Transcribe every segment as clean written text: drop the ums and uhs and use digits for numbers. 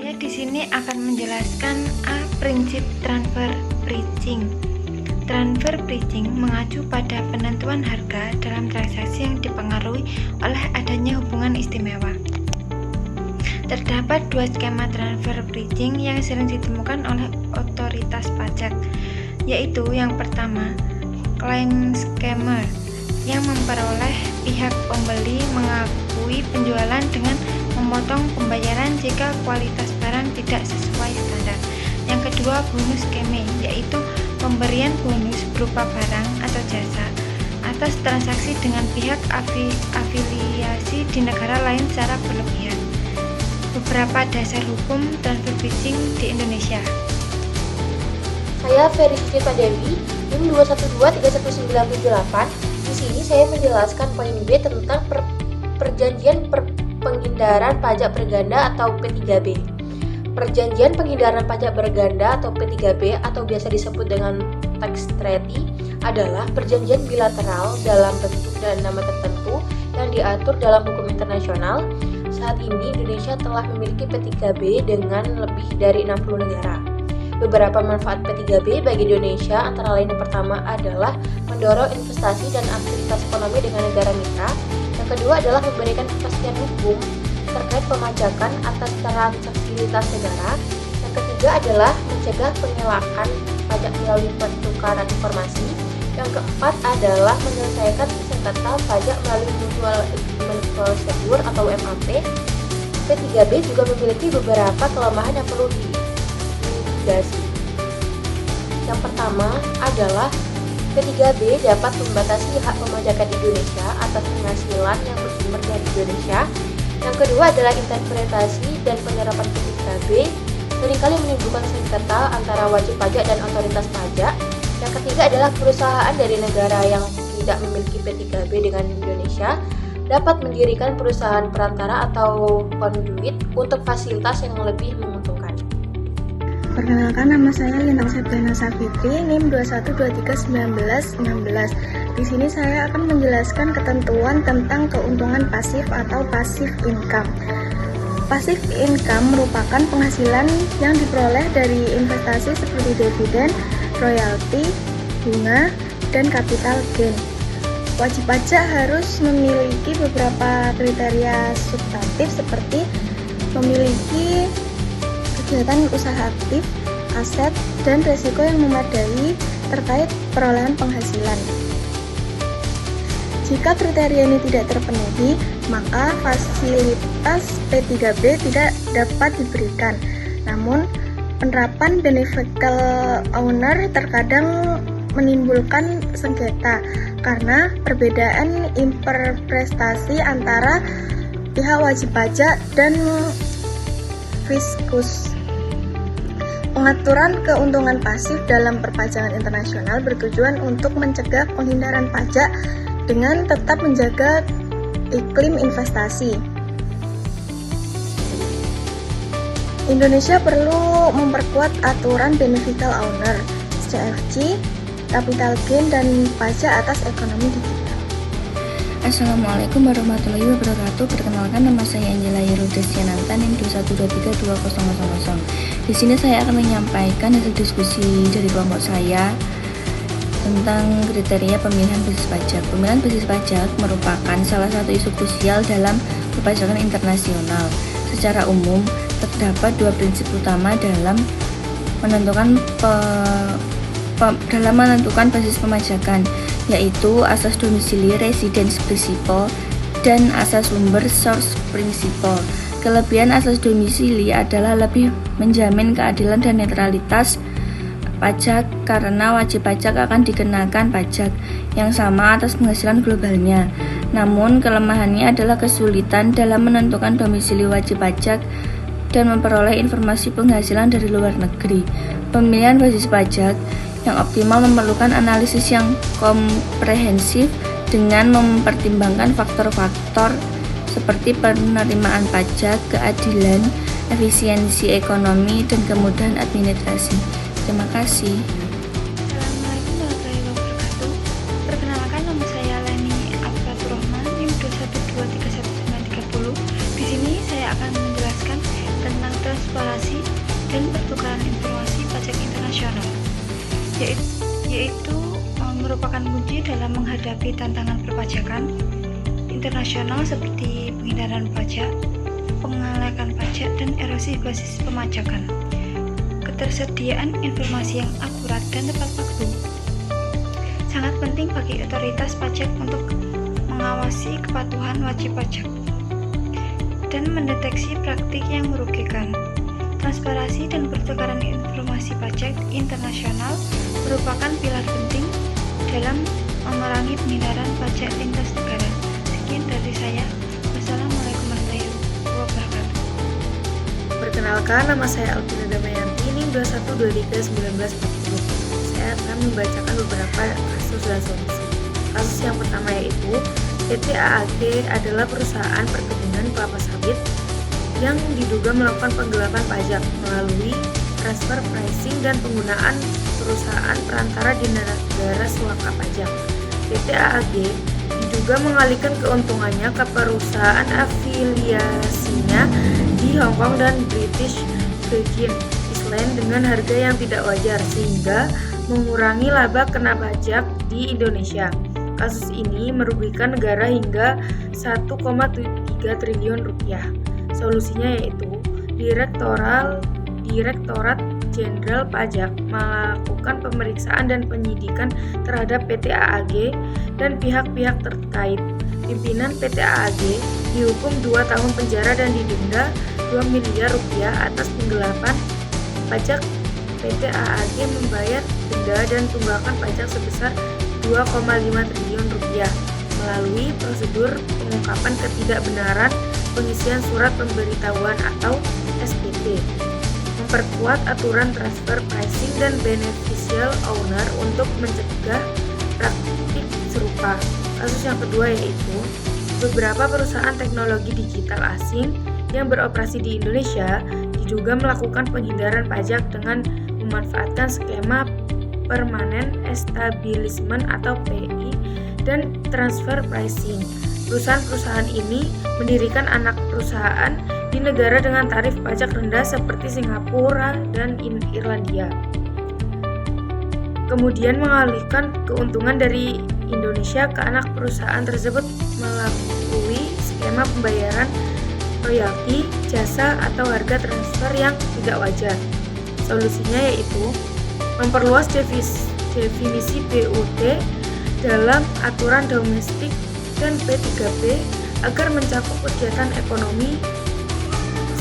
Saya di sini akan menjelaskan prinsip transfer pricing. Transfer pricing mengacu pada penentuan harga dalam transaksi yang dipengaruhi oleh adanya hubungan istimewa. Terdapat dua skema transfer pricing yang sering ditemukan oleh otoritas pajak, yaitu yang pertama, claim scammer, yang memperoleh pihak pembeli mengakui penjualan dengan memotong pembayaran jika kualitas barang tidak sesuai standar. Yang kedua, bonus scheme, yaitu pemberian bonus berupa barang atau jasa atas transaksi dengan pihak afiliasi di negara lain secara berlebihan. Beberapa dasar hukum transfer pricing di Indonesia. Saya Ferry Dewi, NIM 2123198. Di sini saya menjelaskan poin B tentang perjanjian penghindaran pajak berganda atau P3B. Perjanjian penghindaran pajak berganda atau P3B atau biasa disebut dengan tax treaty adalah perjanjian bilateral dalam bentuk dan nama tertentu yang diatur dalam hukum internasional. Saat ini Indonesia telah memiliki P3B dengan lebih dari 60 negara. Beberapa manfaat P3B bagi Indonesia antara lain yang pertama adalah mendorong investasi dan aktivitas ekonomi dengan negara mitra. Yang kedua adalah memberikan kepastian hukum terkait pemajakan atas transaksi lintas negara. Yang ketiga adalah mencegah pengelakan pajak melalui pertukaran informasi. Yang keempat adalah menyelesaikan sengketa pajak melalui mutual agreement procedure atau MAP. P3B juga memiliki beberapa kelemahan yang perlu dimitigasi. Yang pertama adalah P3B dapat membatasi hak pemajakan Indonesia atas penghasilan yang bersumber dari Indonesia. Yang kedua adalah interpretasi dan penerapan P3B seringkali menimbulkan sengketa antara wajib pajak dan otoritas pajak. Yang ketiga adalah perusahaan dari negara yang tidak memiliki P3B dengan Indonesia dapat mendirikan perusahaan perantara atau conduit untuk fasilitas yang lebih menguntungkan. Perkenalkan, nama saya Lintang Septiana Safitri, NIM 212319116. Di sini saya akan menjelaskan ketentuan tentang keuntungan pasif atau passive income. Passive income merupakan penghasilan yang diperoleh dari investasi seperti dividen, royalti, bunga, dan capital gain. Wajib pajak harus memiliki beberapa kriteria substantif seperti memiliki kegiatan usaha aktif, aset, dan risiko yang memadai terkait perolehan penghasilan. Jika kriteria ini tidak terpenuhi, maka fasilitas P3B tidak dapat diberikan. Namun, penerapan beneficial owner terkadang menimbulkan sengketa karena perbedaan interpretasi antara pihak wajib pajak dan fiskus. Pengaturan keuntungan pasif dalam perpajakan internasional bertujuan untuk mencegah penghindaran pajak dengan tetap menjaga iklim investasi. Indonesia perlu memperkuat aturan beneficial owner, CFC, capital gain, dan pajak atas ekonomi digital. Assalamualaikum warahmatullahi wabarakatuh. Perkenalkan, nama saya Angela Yerudesiananta, NIM 212320000. Di sini saya akan menyampaikan hasil diskusi dari kelompok saya tentang kriteria pemilihan basis pajak. Pemilihan basis pajak merupakan salah satu isu krusial dalam perpajakan internasional. Secara umum, terdapat dua prinsip utama dalam menentukan basis pemajakan, yaitu asas domisili residence principle dan asas sumber source principle. Kelebihan asas domisili adalah lebih menjamin keadilan dan netralitas pajak karena wajib pajak akan dikenakan pajak yang sama atas penghasilan globalnya. Namun, kelemahannya adalah kesulitan dalam menentukan domisili wajib pajak dan memperoleh informasi penghasilan dari luar negeri. Pemilihan basis pajak yang optimal memerlukan analisis yang komprehensif dengan mempertimbangkan faktor-faktor seperti penerimaan pajak, keadilan, efisiensi ekonomi, dan kemudahan administrasi. Terima kasih. Assalamualaikum warahmatullahi wabarakatuh. Perkenalkan, nama saya Leni Abdul Rahman, NIM 212311930. Di sini saya akan menjelaskan tentang transparansi dan pertukaran informasi pajak internasional, yaitu merupakan kunci dalam menghadapi tantangan perpajakan internasional seperti penghindaran pajak, pengelakan pajak, dan erosi basis pemajakan. Ketersediaan informasi yang akurat dan tepat waktu sangat penting bagi otoritas pajak untuk mengawasi kepatuhan wajib pajak dan mendeteksi praktik yang merugikan. Transparansi dan pertukaran informasi pajak internasional merupakan pilar penting dalam memerangi penghindaran pajak lintas negara. Sekian dari saya. Wassalamualaikum warahmatullahi wabarakatuh. Perkenalkan, nama saya Alvina Damayanti, NIM 21231940. Saya akan membacakan beberapa kasus dan solusi. Kasus yang pertama yaitu PT AAG adalah perusahaan perkebunan kelapa sawit yang diduga melakukan penggelapan pajak melalui transfer pricing dan penggunaan perusahaan perantara di negara suaka pajak. PT AAG diduga mengalihkan keuntungannya ke perusahaan afiliasinya di Hong Kong dan British Virgin Islands dengan harga yang tidak wajar sehingga mengurangi laba kena pajak di Indonesia. Kasus ini merugikan negara hingga 1,3 triliun rupiah. Solusinya yaitu Direktorat Jenderal Pajak melakukan pemeriksaan dan penyidikan terhadap PT AAG dan pihak-pihak terkait. Pimpinan PT AAG dihukum 2 tahun penjara dan didenda 2 miliar rupiah atas penggelapan pajak. PT AAG membayar denda dan tunggakan pajak sebesar 2,5 triliun rupiah melalui prosedur pengungkapan ketidakbenaran pengisian surat pemberitahuan atau SPT, memperkuat aturan transfer pricing dan beneficial owner untuk mencegah praktik serupa. Kasus yang kedua yaitu beberapa perusahaan teknologi digital asing yang beroperasi di Indonesia diduga melakukan penghindaran pajak dengan memanfaatkan skema permanent establishment atau PI dan transfer pricing. Perusahaan-perusahaan ini mendirikan anak perusahaan di negara dengan tarif pajak rendah seperti Singapura dan Irlandia. Kemudian mengalihkan keuntungan dari Indonesia ke anak perusahaan tersebut melalui skema pembayaran royalti, jasa, atau harga transfer yang tidak wajar. Solusinya yaitu memperluas definisi BUT dalam aturan domestik dan P3B agar mencakup kegiatan ekonomi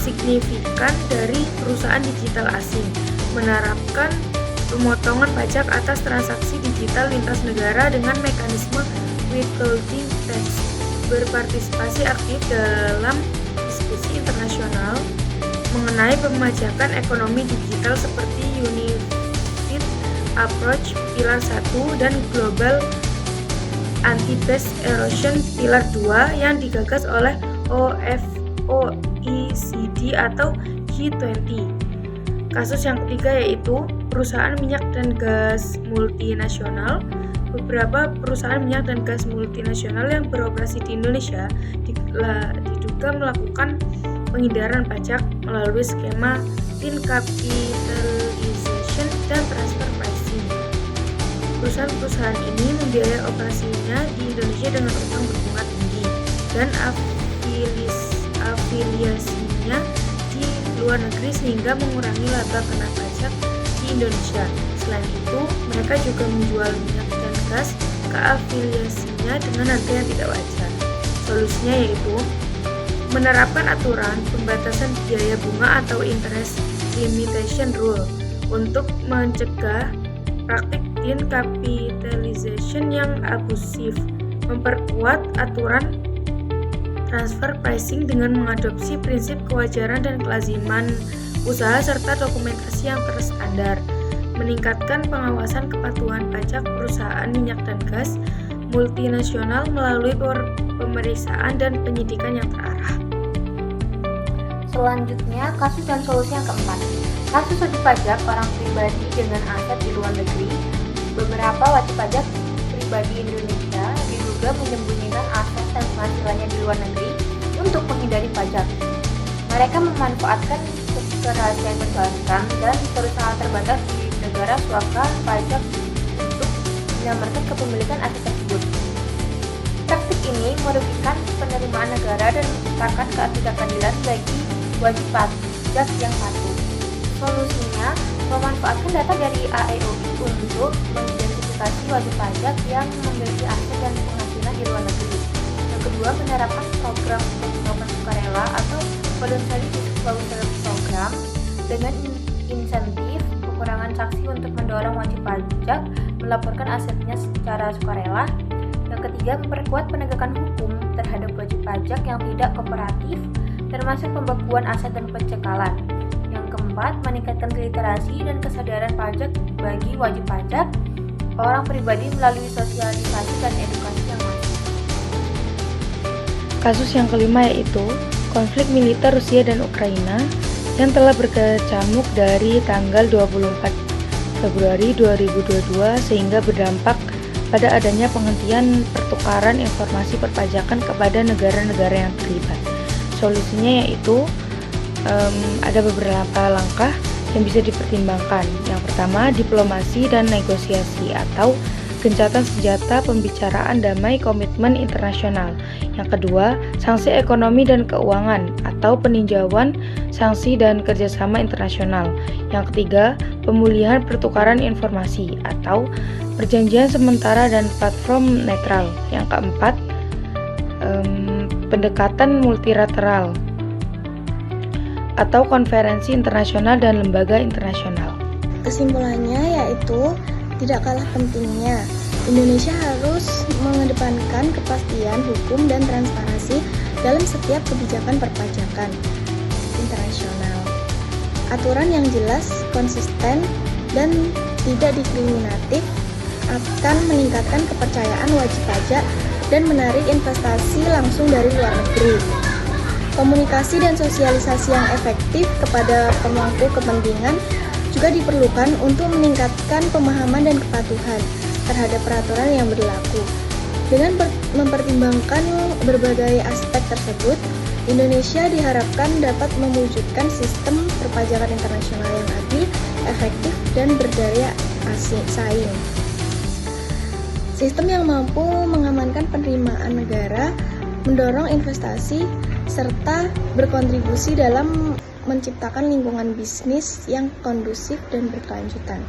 signifikan dari perusahaan digital asing, menerapkan pemotongan pajak atas transaksi digital lintas negara dengan mekanisme withholding tax, berpartisipasi aktif dalam diskusi internasional mengenai pemajakan ekonomi digital seperti Unified Approach Pilar 1 dan Global Anti-Based Erosion Pilar 2 yang digagas oleh OECD atau G20. Kasus yang ketiga yaitu perusahaan minyak dan gas multinasional. Beberapa perusahaan minyak dan gas multinasional yang beroperasi di Indonesia diduga melakukan penghindaran pajak melalui skema in-capitalization dan transfer pricing. Perusahaan-perusahaan ini membiayai operasinya di Indonesia dengan utang berbunga tinggi dan afiliasinya di luar negeri sehingga mengurangi laba kena pajak di Indonesia. Selain itu, mereka juga menjual minyak dan gas ke afiliasinya dengan harga yang tidak wajar. Solusinya yaitu menerapkan aturan pembatasan biaya bunga atau interest limitation rule untuk mencegah praktik in-capitalization yang abusif, memperkuat aturan transfer pricing dengan mengadopsi prinsip kewajaran dan kelaziman usaha serta dokumentasi yang terstandar, meningkatkan pengawasan kepatuhan pajak perusahaan minyak dan gas multinasional melalui pemeriksaan dan penyidikan yang terarah. Selanjutnya, kasus dan solusi yang keempat. Kasus wajib pajak orang pribadi dengan aset di luar negeri. Beberapa wajib pajak pribadi Indonesia diduga menyembunyikan aset dan penghasilannya di luar negeri untuk menghindari pajak. Mereka memanfaatkan kerahasiaan perbankan dan perusahaan terbatas di negara suaka pajak untuk menyamarkan kepemilikan aset tersebut. Praktik ini merugikan penerimaan negara dan menciptakan ketidakadilan bagi wajib pajak yang patuh. Solusinya, memanfaatkan data dari AEOI untuk mengidentifikasi wajib pajak yang memiliki aset dan penghasilan di luar negeri. Yang kedua, menerapkan program pengembangan sukarela atau voluntary disclosure program dengan insentif pengurangan sanksi untuk mendorong wajib pajak melaporkan asetnya secara sukarela. Yang ketiga, memperkuat penegakan hukum terhadap wajib pajak yang tidak kooperatif, termasuk pembekuan aset dan pencekalan. Yang keempat, meningkatkan literasi dan kesadaran pajak bagi wajib pajak orang pribadi melalui sosialisasi dan edukasi yang masif. Kasus yang kelima yaitu konflik militer Rusia dan Ukraina yang telah berkecamuk dari tanggal 24 Februari 2022 sehingga berdampak pada adanya penghentian pertukaran informasi perpajakan kepada negara-negara yang terlibat. Solusinya yaitu ada beberapa langkah yang bisa dipertimbangkan. Yang pertama, diplomasi dan negosiasi atau gencatan senjata, pembicaraan damai, komitmen internasional. Yang kedua, sanksi ekonomi dan keuangan atau peninjauan sanksi dan kerjasama internasional. Yang ketiga, pemulihan pertukaran informasi atau perjanjian sementara dan platform netral. Yang keempat, pendekatan multilateral atau konferensi internasional dan lembaga internasional. Kesimpulannya yaitu tidak kalah pentingnya Indonesia harus mengedepankan kepastian hukum dan transparansi dalam setiap kebijakan perpajakan internasional. Aturan yang jelas, konsisten, dan tidak diskriminatif akan meningkatkan kepercayaan wajib pajak dan menarik investasi langsung dari luar negeri. Komunikasi dan sosialisasi yang efektif kepada pemangku kepentingan juga diperlukan untuk meningkatkan pemahaman dan kepatuhan terhadap peraturan yang berlaku. Dengan mempertimbangkan berbagai aspek tersebut, Indonesia diharapkan dapat mewujudkan sistem perpajakan internasional yang adil, efektif, dan berdaya saing. Sistem yang mampu mengamankan penerimaan negara, mendorong investasi, serta berkontribusi dalam menciptakan lingkungan bisnis yang kondusif dan berkelanjutan.